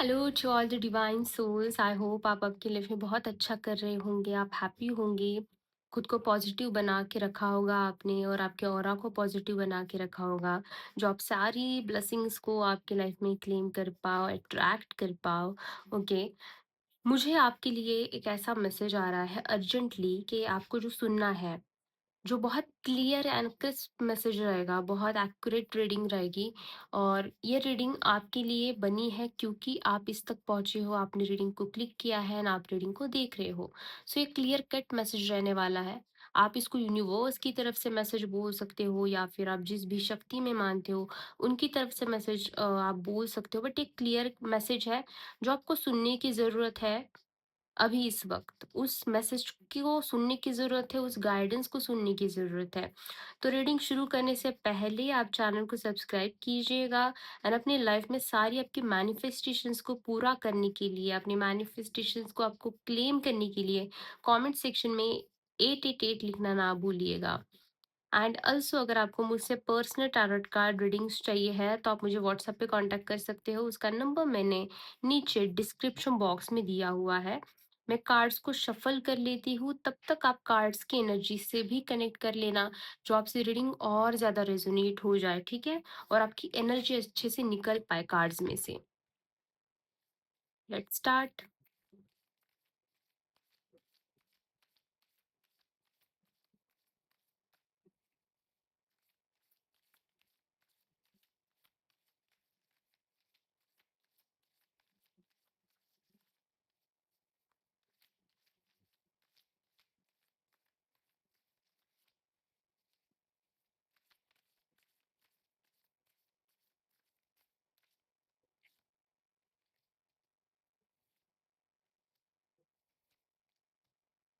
Hello to all the divine souls. I hope आप आपकी life में बहुत अच्छा कर रहे होंगे, आप हैप्पी होंगे। खुद को पॉजिटिव बना के रखा होगा आपने और आपके ऑरा को पॉजिटिव बना के रखा होगा, जो आप सारी ब्लेसिंग्स को आपके लाइफ में क्लेम कर पाओ, अट्रैक्ट कर पाओ। ओके। मुझे आपके लिए एक ऐसा मैसेज आ रहा है अर्जेंटली कि आपको जो सुनना है, जो बहुत क्लियर एंड क्रिस्प मैसेज रहेगा, बहुत एक्यूरेट रीडिंग रहेगी। और ये रीडिंग आपके लिए बनी है क्योंकि आप इस तक पहुंचे हो, आपने रीडिंग को क्लिक किया है एंड आप रीडिंग को देख रहे हो। सो ये क्लियर कट मैसेज रहने वाला है। आप इसको यूनिवर्स की तरफ से मैसेज बोल सकते हो या फिर आप जिस भी शक्ति में मानते हो उनकी तरफ से मैसेज आप बोल सकते हो, बट एक क्लियर मैसेज है जो आपको सुनने की ज़रूरत है। अभी इस वक्त उस मैसेज को सुनने की ज़रूरत है, उस गाइडेंस को सुनने की ज़रूरत है। तो रीडिंग शुरू करने से पहले आप चैनल को सब्सक्राइब कीजिएगा एंड अपनी लाइफ में सारी आपकी मैनिफेस्टेशंस को पूरा करने के लिए, अपनी मैनिफेस्टेशंस को आपको क्लेम करने के लिए कमेंट सेक्शन में 888 लिखना ना भूलिएगा। एंड ऑल्सो अगर आपको मुझसे पर्सनल टैरोट कार्ड रीडिंग्स चाहिए है तो आप मुझे व्हाट्सएप पे कांटेक्ट कर सकते हो। उसका नंबर मैंने नीचे डिस्क्रिप्शन बॉक्स में दिया हुआ है। मैं कार्ड्स को शफल कर लेती हूँ, तब तक आप कार्ड्स की एनर्जी से भी कनेक्ट कर लेना, जो आपसे रीडिंग और ज़्यादा रेजोनेट हो जाए, ठीक है? और आपकी एनर्जी अच्छे से निकल पाए कार्ड्स में से। Let's start.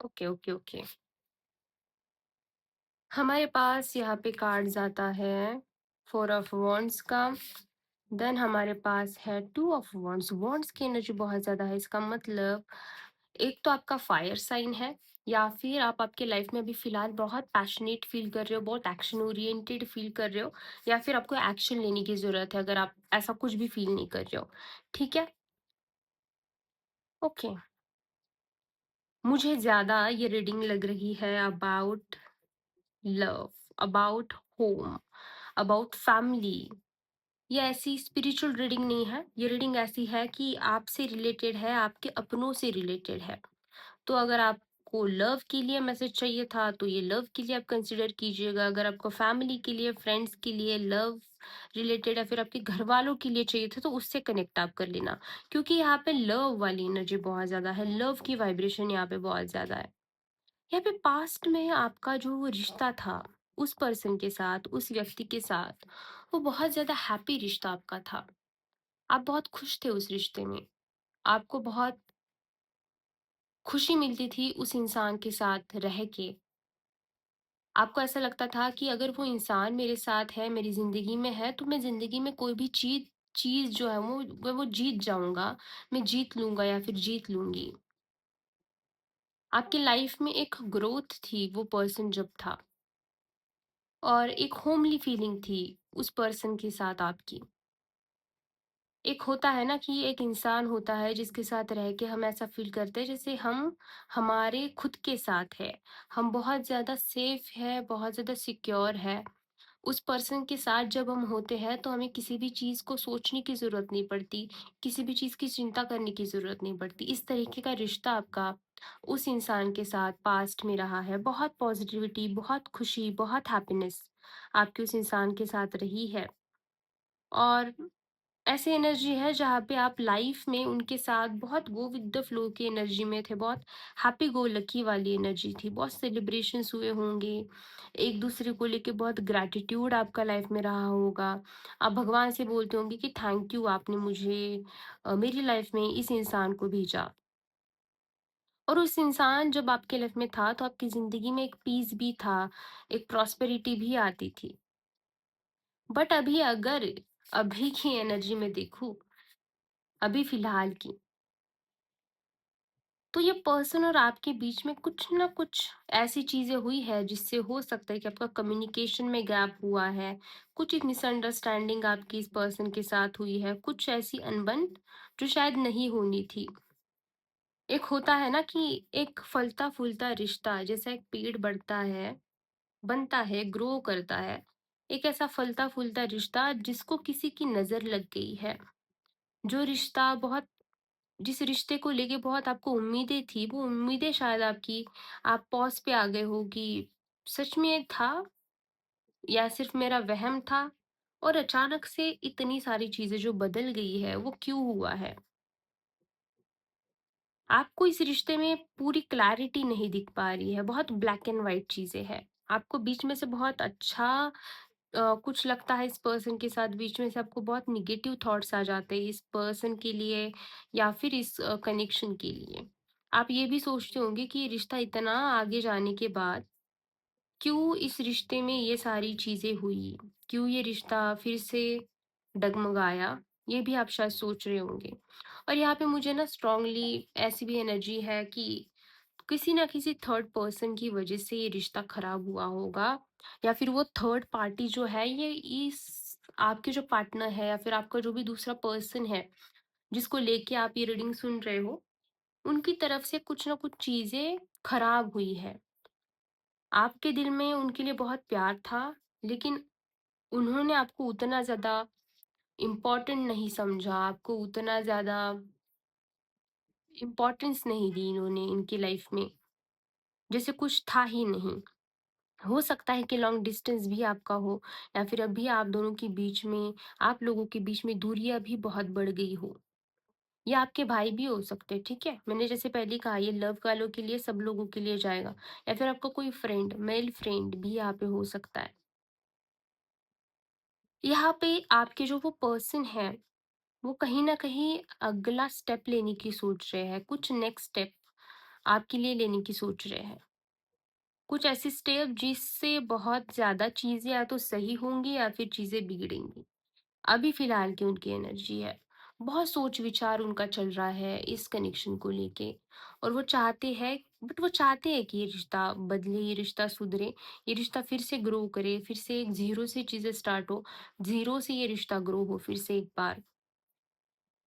Okay, okay, okay. हमारे पास यहाँ पे कार्ड्स आता है 4 ऑफ वॉन्ड्स का। देन हमारे पास है 2 ऑफ वॉन्ड्स। वॉन्ड्स की एनर्जी बहुत ज़्यादा है। इसका मतलब एक तो आपका फायर साइन है, या फिर आप आपके लाइफ में अभी फ़िलहाल बहुत पैशनेट फ़ील कर रहे हो, बहुत एक्शन ओरिएंटेड फ़ील कर रहे हो, या फिर आपको एक्शन लेने की ज़रूरत है अगर आप ऐसा कुछ भी फ़ील नहीं कर रहे हो। ठीक है? ओके। मुझे ज़्यादा ये रीडिंग लग रही है about love, about home, about family. ये ऐसी स्पिरिचुअल रीडिंग नहीं है, ये रीडिंग ऐसी है कि आपसे रिलेटेड है, आपके अपनों से रिलेटेड है। तो अगर आपको लव के लिए मैसेज चाहिए था तो ये लव के लिए आप कंसिडर कीजिएगा। अगर आपको फैमिली के लिए, फ्रेंड्स के लिए लव रिलेटेड या फिर आपके घर वालों के लिए चाहिए था तो उससे कनेक्ट आप कर लेना, क्योंकि यहाँ पे लव वाली एनर्जी बहुत ज़्यादा है, लव की वाइब्रेशन यहाँ पे बहुत ज़्यादा है। यहाँ पे पास्ट में आपका जो वो रिश्ता था उस पर्सन के साथ, उस व्यक्ति के साथ, वो बहुत ज़्यादा हैप्पी रिश्ता आपका था। आप बहुत खुश थे उस रिश्ते में। आपको बहुत खुशी मिलती थी उस इंसान के साथ रह के। आपको ऐसा लगता था कि अगर वो इंसान मेरे साथ है, मेरी ज़िंदगी में है, तो मैं ज़िंदगी में कोई भी चीज़ जो है वो जीत जाऊँगा, मैं जीत लूँगा या फिर जीत लूँगी। आपकी लाइफ में एक ग्रोथ थी वो पर्सन जब था, और एक होमली फीलिंग थी उस पर्सन के साथ आपकी। एक होता है ना कि एक इंसान होता है जिसके साथ रह के हम ऐसा फ़ील करते हैं जैसे हम हमारे खुद के साथ है। हम बहुत ज़्यादा सेफ है, बहुत ज़्यादा सिक्योर है। उस पर्सन के साथ जब हम होते हैं तो हमें किसी भी चीज़ को सोचने की ज़रूरत नहीं पड़ती, किसी भी चीज़ की चिंता करने की ज़रूरत नहीं पड़ती। इस तरीके का रिश्ता आपका उस इंसान के साथ पास्ट में रहा है। बहुत पॉज़िटिविटी, बहुत खुशी, बहुत हैप्पीनेस आपकी उस इंसान के साथ रही है। और ऐसी एनर्जी है जहाँ पे आप लाइफ में उनके साथ बहुत गो विद द फ्लो की एनर्जी में थे, बहुत हैप्पी गो लकी वाली एनर्जी थी, बहुत सेलिब्रेशंस हुए होंगे, एक दूसरे को लेके बहुत ग्रैटिट्यूड आपका लाइफ में रहा होगा। आप भगवान से बोलते होंगे कि थैंक यू, आपने मुझे मेरी लाइफ में इस इंसान को भेजा। और उस इंसान जब आपके लाइफ में था तो आपकी ज़िंदगी में एक पीस भी था, एक प्रॉस्पेरिटी भी आती थी। बट अभी अगर अभी की एनर्जी में देखूँ, अभी फ़िलहाल की, तो ये पर्सन और आपके बीच में कुछ ना कुछ ऐसी चीज़ें हुई है जिससे हो सकता है कि आपका कम्युनिकेशन में गैप हुआ है, कुछ मिसअंडरस्टैंडिंग आपकी इस पर्सन के साथ हुई है, कुछ ऐसी अनबन जो शायद नहीं होनी थी। एक होता है ना कि एक फलता-फूलता रिश्ता जैसा एक पेड़ बढ़ता है, बनता है, ग्रो करता है। एक ऐसा फलता-फूलता रिश्ता जिसको किसी की नज़र लग गई है। जो रिश्ता बहुत जिस रिश्ते को लेके बहुत आपको उम्मीदें थी, वो उम्मीदें शायद आपकी आप पॉज़ पे आ गए हो कि सच में ये था या सिर्फ़ मेरा वहम था? और अचानक से इतनी सारी चीज़ें जो बदल गई है, वो क्यों हुआ है? आपको इस रिश्ते में पूरी क्लैरिटी नहीं दिख पा रही है, बहुत ब्लैक एंड व्हाइट चीज़ें हैं। आपको बीच में से बहुत अच्छा कुछ लगता है इस पर्सन के साथ, बीच में से आपको बहुत नेगेटिव थॉट्स आ जाते हैं इस पर्सन के लिए या फिर इस कनेक्शन के लिए। आप ये भी सोचते होंगे कि ये रिश्ता इतना आगे जाने के बाद क्यों इस रिश्ते में ये सारी चीज़ें हुई? क्यों ये रिश्ता फिर से डगमगाया? ये भी आप शायद सोच रहे होंगे। और यहाँ पे मुझे ना स्ट्रांगली ऐसी भी एनर्जी है कि किसी न किसी थर्ड पर्सन की वजह से ये रिश्ता खराब हुआ होगा या फिर वो थर्ड पार्टी जो है ये इस आपके जो पार्टनर है या फिर आपका जो भी दूसरा पर्सन है जिसको लेके आप ये रीडिंग सुन रहे हो, उनकी तरफ से कुछ ना कुछ चीज़ें खराब हुई है। आपके दिल में उनके लिए बहुत प्यार था, लेकिन उन्होंने आपको उतना ज़्यादा इम्पोर्टेंट नहीं समझा, आपको उतना ज़्यादा इम्पोर्टेंस नहीं दी इन्होंने इनकी लाइफ में, जैसे कुछ था ही नहीं। हो सकता है कि लॉन्ग डिस्टेंस भी आपका हो या फिर अभी आप दोनों के बीच में आप लोगों के बीच में दूरियां भी बहुत बढ़ गई हो। या आपके भाई भी हो सकते हैं, ठीक है? मैंने जैसे पहले कहा ये लव वालों के लिए सब लोगों के लिए जाएगा या फिर आपका कोई फ्रेंड मेल फ्रेंड भी यहाँ पे हो सकता है। यहाँ पे आपके जो वो पर्सन है वो कहीं ना कहीं अगला स्टेप लेने की सोच रहे हैं, कुछ नेक्स्ट स्टेप आपके लिए लेने की सोच रहे हैं, कुछ ऐसी स्टेप जिससे बहुत ज्यादा चीजें या तो सही होंगी या फिर चीजें बिगड़ेंगी। अभी फिलहाल की उनकी एनर्जी है। बहुत सोच-विचार उनका चल रहा है इस कनेक्शन को लेके और वो चाहते हैं वो चाहते हैं कि ये रिश्ता बदले, ये रिश्ता सुधरे, ये रिश्ता फिर से ग्रो करे, फिर से एक ज़ीरो से चीज़ें स्टार्ट हो, ज़ीरो से ये रिश्ता ग्रो हो फिर से एक बार।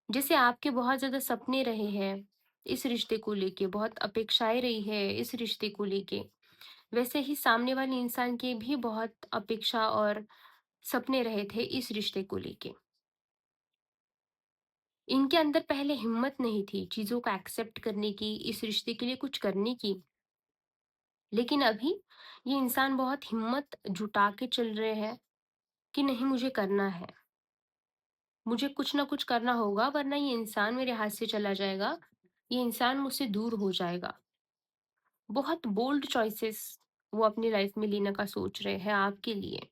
जैसे आपके बहुत ज़्यादा सपने रहे हैं इस रिश्ते को लेके, बहुत अपेक्षाएँ रही है इस रिश्ते को लेके, वैसे ही सामने वाले इंसान के भी बहुत अपेक्षा और सपने रहे थे इस रिश्ते को लेके। इनके अंदर पहले हिम्मत नहीं थी चीज़ों को एक्सेप्ट करने की, इस रिश्ते के लिए कुछ करने की। लेकिन अभी ये इंसान बहुत हिम्मत जुटा के चल रहे हैं कि नहीं मुझे करना है। मुझे कुछ ना कुछ करना होगा वरना ये इंसान मेरे हाथ से चला जाएगा, ये इंसान मुझसे दूर हो जाएगा। बहुत बोल्ड चॉइसेस वो अपनी लाइफ में लेने का सोच रहे हैं आपके लिए।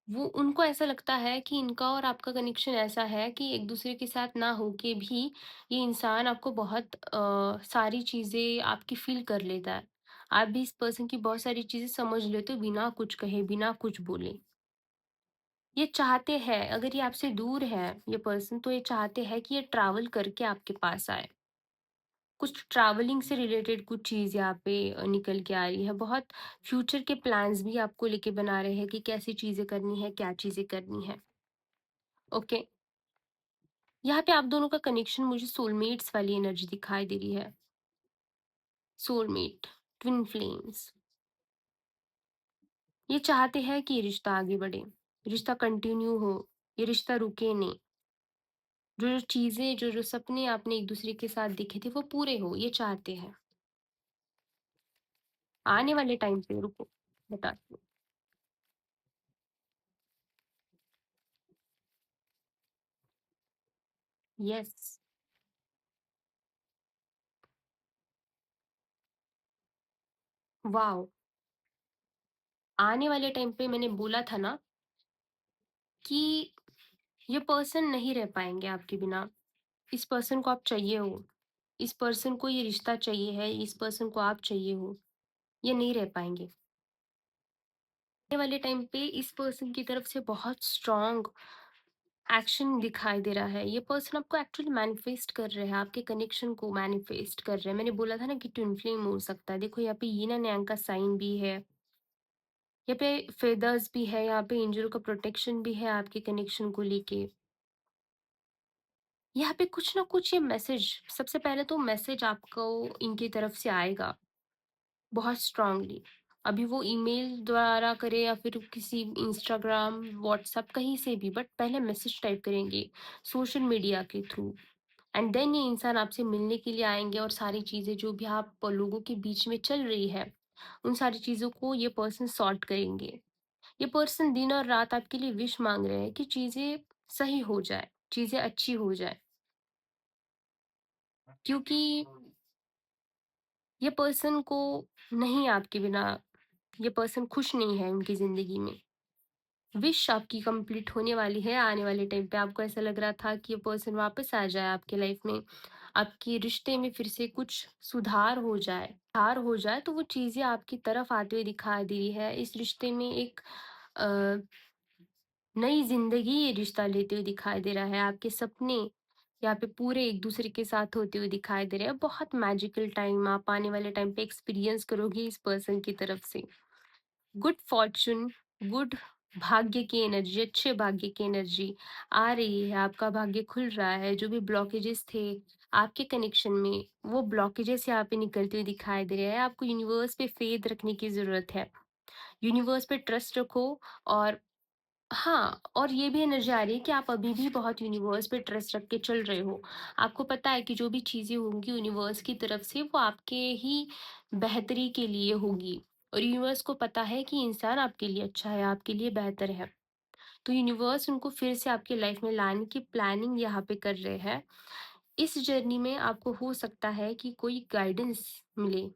वो उनको ऐसा लगता है कि इनका और आपका कनेक्शन ऐसा है कि एक दूसरे के साथ ना होके भी ये इंसान आपको बहुत सारी चीज़ें आपकी फ़ील कर लेता है। आप भी इस पर्सन की बहुत सारी चीज़ें समझ लेते हो बिना कुछ कहे, बिना कुछ बोले। ये चाहते हैं अगर ये आपसे दूर है ये पर्सन तो ये चाहते हैं कि ये ट्रैवल करके आपके पास आए। कुछ ट्रैवलिंग से रिलेटेड कुछ चीज़ यहाँ पे निकल के आ रही है। बहुत फ्यूचर के प्लान्स भी आपको लेके बना रहे हैं कि कैसी चीज़ें करनी है, क्या चीज़ें करनी है। ओके। यहाँ पे आप दोनों का कनेक्शन मुझे सोलमेट्स वाली एनर्जी दिखाई दे रही है। Soulmate, twin flames. ये चाहते हैं कि ये रिश्ता आगे बढ़े, रिश्ता कंटिन्यू हो, ये रिश्ता रुके नहीं। जो-जो चीज़ें, जो-जो सपने आपने एक दूसरे के साथ देखे थे वो पूरे हो, ये चाहते हैं। आने वाले टाइम पे रुको, बताती हूँ। Yes, wow! आने वाले टाइम पे मैंने बोला था ना कि ये पर्सन नहीं रह पाएँगे आपके बिना। इस पर्सन को आप चाहिए हो, इस पर्सन को ये रिश्ता चाहिए है, इस पर्सन को आप चाहिए हो, ये नहीं रह पाएँगे। आने वाले टाइम पे इस पर्सन की तरफ से बहुत स्ट्रॉन्ग एक्शन दिखाई दे रहा है। ये पर्सन आपको एक्चुअली मैनिफेस्ट कर रहे हैं, आपके कनेक्शन को मैनिफेस्ट कर रहे हैं। मैंने बोला था ना कि ट्विन फ्लेम हो सकता है। देखो यहाँ पे यीन एंड यांग का साइन भी है, यहाँ पे फेदर्स भी है, यहाँ पे एंजल का प्रोटेक्शन भी है आपके कनेक्शन को लेके। यहाँ पे कुछ ना कुछ ये मैसेज, सबसे पहले तो मैसेज आपको इनकी तरफ से आएगा बहुत स्ट्रांगली। अभी वो ईमेल द्वारा करे या फिर किसी इंस्टाग्राम, व्हाट्सएप कहीं से भी, बट पहले मैसेज टाइप करेंगे सोशल मीडिया के थ्रू। एंड देन ये इंसान आपसे मिलने के लिए आएंगे और सारी चीज़ें जो भी आप लोगों के बीच में चल रही है, उन सारी चीज़ों को ये पर्सन सॉर्ट करेंगे। ये पर्सन दिन और रात आपके लिए विश मांग रहे हैं कि चीज़ें सही हो जाए, चीज़ें अच्छी हो जाए, क्योंकि ये पर्सन को नहीं आपके बिना, ये पर्सन खुश नहीं है उनकी ज़िंदगी में। विश आपकी कंप्लीट होने वाली है आने वाले टाइम पे। आपको ऐसा लग रहा था कि ये पर्सन वापस आ जाए आपकी लाइफ में, आपके रिश्ते में फिर से कुछ सुधार हो जाए तो वो चीज़ें आपकी तरफ आते हुए दिखाई दे रही है। इस रिश्ते में एक अ, नई ज़िंदगी ये रिश्ता लेते हुए दिखाई दे रहा है। आपके सपने यहाँ पे पूरे एक दूसरे के साथ होते हुए दिखाई दे रहे हैं। बहुत मैजिकल टाइम आप आने वाले टाइम पे एक्सपीरियंस करोगे इस पर्सन की तरफ से। गुड फॉर्च्यून, गुड भाग्य की एनर्जी, अच्छे भाग्य की एनर्जी आ रही है। आपका भाग्य खुल रहा है। जो भी ब्लॉकेजेस थे आपके कनेक्शन में, वो ब्लॉकेजेस यहाँ पे निकलते हुए दिखाई दे रहे हैं। आपको यूनिवर्स पे फेथ रखने की ज़रूरत है। यूनिवर्स पे ट्रस्ट रखो। और हाँ, और ये भी एनर्जी आ रही है कि आप अभी भी बहुत यूनिवर्स पे ट्रस्ट रख के चल रहे हो। आपको पता है कि जो भी चीज़ें होंगी यूनिवर्स की तरफ से, वो आपके ही बेहतरी के लिए होगी। और यूनिवर्स को पता है कि इंसान आपके लिए अच्छा है, आपके लिए बेहतर है। तो यूनिवर्स उनको फिर से आपकी लाइफ में लाने की प्लानिंग यहाँ पे कर रहे हैं। इस जर्नी में आपको हो सकता है कि कोई गाइडेंस मिले,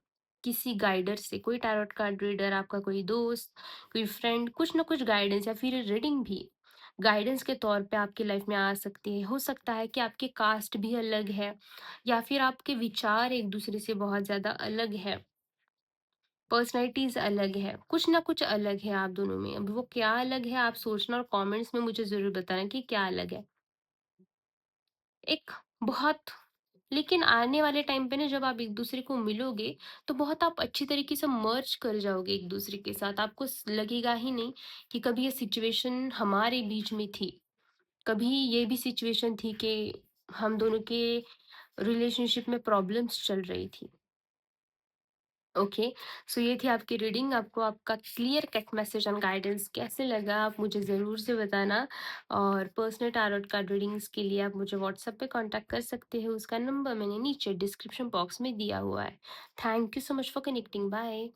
किसी गाइडर से, कोई टैरोट कार्ड रीडर, आपका कोई दोस्त, कोई फ्रेंड, कुछ ना कुछ गाइडेंस या फिर रीडिंग भी गाइडेंस के तौर पे आपकी लाइफ में आ सकती है। हो सकता है कि आपके कास्ट भी अलग है या फिर आपके विचार एक दूसरे से बहुत ज़्यादा अलग है, पर्सनैलिटीज़ अलग है, कुछ ना कुछ अलग है आप दोनों में। अब वो क्या अलग है आप सोचना और कमेंट्स में मुझे ज़रूर बताना कि क्या अलग है। एक बहुत, लेकिन आने वाले टाइम पे ना जब आप एक-दूसरे को मिलोगे, तो बहुत आप अच्छी तरीके से मर्ज कर जाओगे एक-दूसरे के साथ। आपको लगेगा ही नहीं कि कभी ये सिचुएशन हमारे बीच में थी। कभी ये भी सिचुएशन थी कि हम दोनों के रिलेशनशिप में प्रॉब्लम्स चल रही थी। ओके, सो ये थी आपकी रीडिंग। आपको आपका clear cut message and guidance कैसे लगा आप मुझे ज़रूर से बताना। और पर्सनल टैरोट कार्ड रीडिंग्स के लिए आप मुझे व्हाट्सएप पे कांटेक्ट कर सकते हैं। उसका नंबर मैंने नीचे डिस्क्रिप्शन बॉक्स में दिया हुआ है। Thank you so much for connecting. Bye.